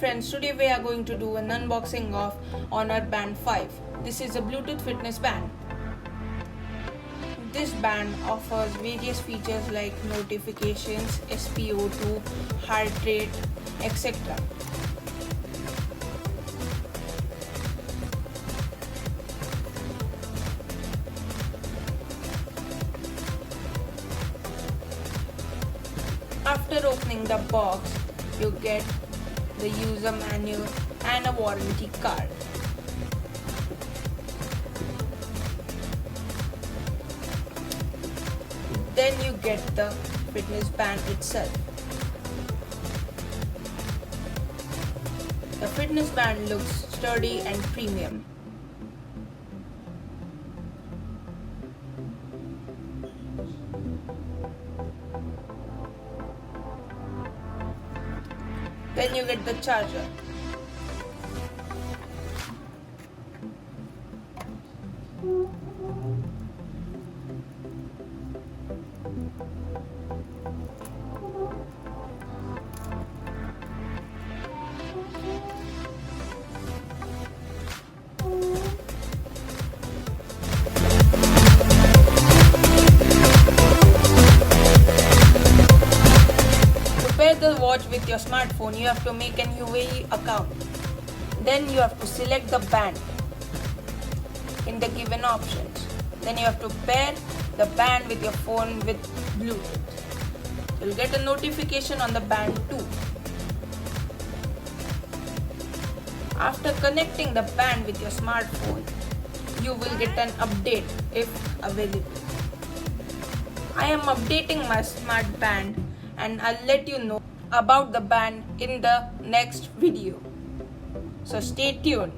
friends, today we are going to do an unboxing of Honor Band 5. This is a Bluetooth fitness band. This band offers various features like notifications, SpO2, heart rate, etc. After opening the box, you get the user manual and a warranty card. Then you get the fitness band itself. The fitness band looks sturdy and premium. Then you get the charger. To pair the watch with your smartphone, you have to make an UAE account. Then you have to select the band in the given options. Then you have to pair the band with your phone with Bluetooth. You'll get a notification on the band too. After connecting the band with your smartphone, you will get an update if available. I am updating my smart band and I'll let you know about the band in the next video. So stay tuned.